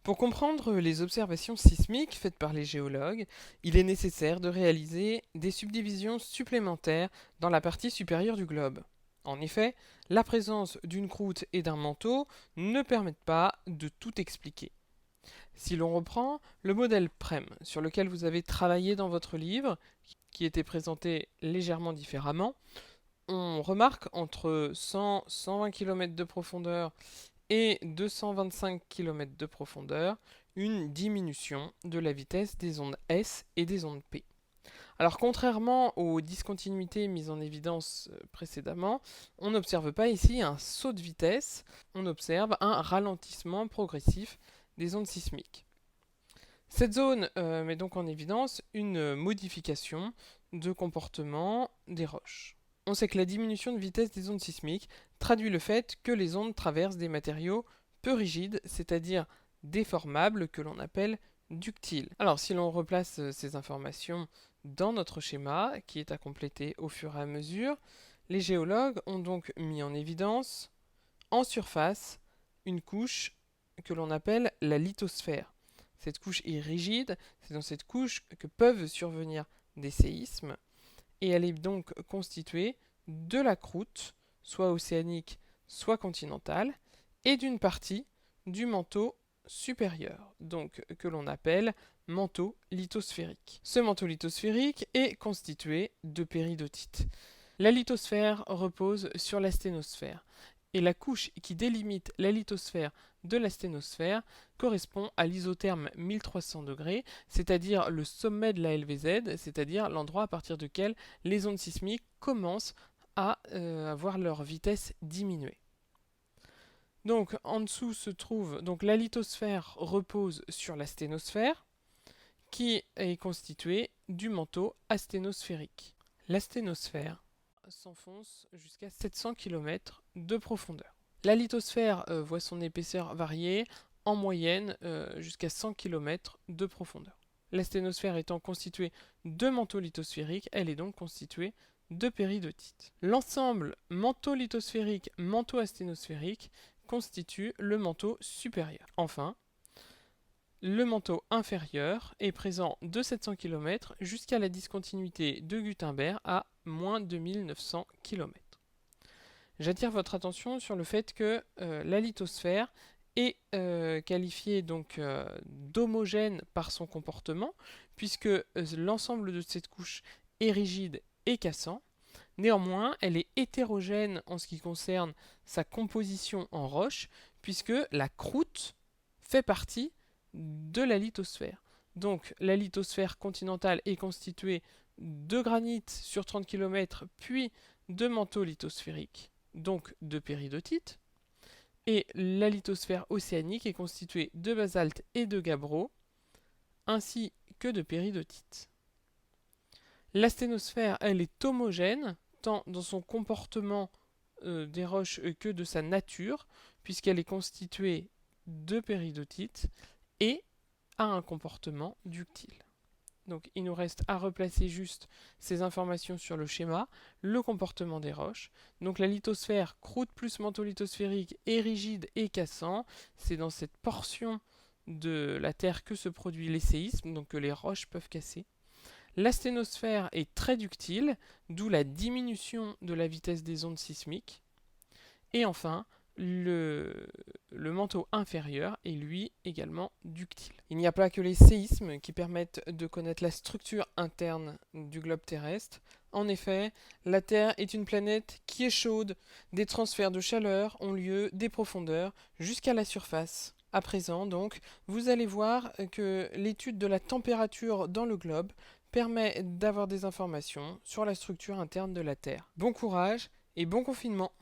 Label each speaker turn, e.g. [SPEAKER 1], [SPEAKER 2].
[SPEAKER 1] Pour comprendre les observations sismiques faites par les géologues, il est nécessaire de réaliser des subdivisions supplémentaires dans la partie supérieure du globe. En effet, la présence d'une croûte et d'un manteau ne permettent pas de tout expliquer. Si l'on reprend le modèle PREM sur lequel vous avez travaillé dans votre livre, qui était présenté légèrement différemment, on remarque entre 100-120 km de profondeur et 225 km de profondeur une diminution de la vitesse des ondes S et des ondes P. Alors contrairement aux discontinuités mises en évidence précédemment, on n'observe pas ici un saut de vitesse, on observe un ralentissement progressif des ondes sismiques. Cette zone met donc en évidence une modification de comportement des roches. On sait que la diminution de vitesse des ondes sismiques traduit le fait que les ondes traversent des matériaux peu rigides, c'est-à-dire déformables, que l'on appelle ductiles. Alors si l'on replace ces informations dans notre schéma, qui est à compléter au fur et à mesure, les géologues ont donc mis en évidence, en surface, une couche que l'on appelle la lithosphère. Cette couche est rigide, c'est dans cette couche que peuvent survenir des séismes, et elle est donc constituée de la croûte, soit océanique, soit continentale, et d'une partie du manteau supérieur, donc que l'on appelle manteau lithosphérique. Ce manteau lithosphérique est constitué de péridotite. La lithosphère repose sur la sténosphère, et la couche qui délimite la lithosphère de la sténosphère correspond à l'isotherme 1300 degrés, c'est-à-dire le sommet de la LVZ, c'est-à-dire l'endroit à partir duquel les ondes sismiques commencent à avoir leur vitesse diminuée. Donc en dessous se trouve, donc la lithosphère repose sur la sténosphère, qui est constituée du manteau asténosphérique. La sténosphère s'enfonce jusqu'à 700 km de profondeur. La lithosphère voit son épaisseur varier en moyenne jusqu'à 100 km de profondeur. La sténosphère étant constituée de manteaux lithosphériques, elle est donc constituée de péridotite. L'ensemble manteau-lithosphérique, manteau-asténosphérique constitue le manteau supérieur. Enfin, le manteau inférieur est présent de 700 km jusqu'à la discontinuité de Gutenberg à moins 2900 km. J'attire votre attention sur le fait que la lithosphère est qualifiée donc d'homogène par son comportement, puisque l'ensemble de cette couche est rigide et cassant. Néanmoins, elle est hétérogène en ce qui concerne sa composition en roche, puisque la croûte fait partie de la lithosphère. Donc la lithosphère continentale est constituée de granit sur 30 km, puis de manteaux lithosphériques, donc de péridotite. Et la lithosphère océanique est constituée de basalte et de gabbro, ainsi que de péridotite. La sténosphère, elle est homogène, tant dans son comportement des roches que de sa nature, puisqu'elle est constituée de péridotite et a un comportement ductile. Donc il nous reste à replacer juste ces informations sur le schéma, le comportement des roches. Donc la lithosphère, croûte plus manteau lithosphérique, est rigide et cassant. C'est dans cette portion de la Terre que se produisent les séismes, donc que les roches peuvent casser. La sténosphère est très ductile, d'où la diminution de la vitesse des ondes sismiques. Et enfin, le manteau inférieur est lui également ductile. Il n'y a pas que les séismes qui permettent de connaître la structure interne du globe terrestre. En effet, la Terre est une planète qui est chaude. Des transferts de chaleur ont lieu des profondeurs jusqu'à la surface. À présent, donc, vous allez voir que l'étude de la température dans le globe permet d'avoir des informations sur la structure interne de la Terre. Bon courage et bon confinement!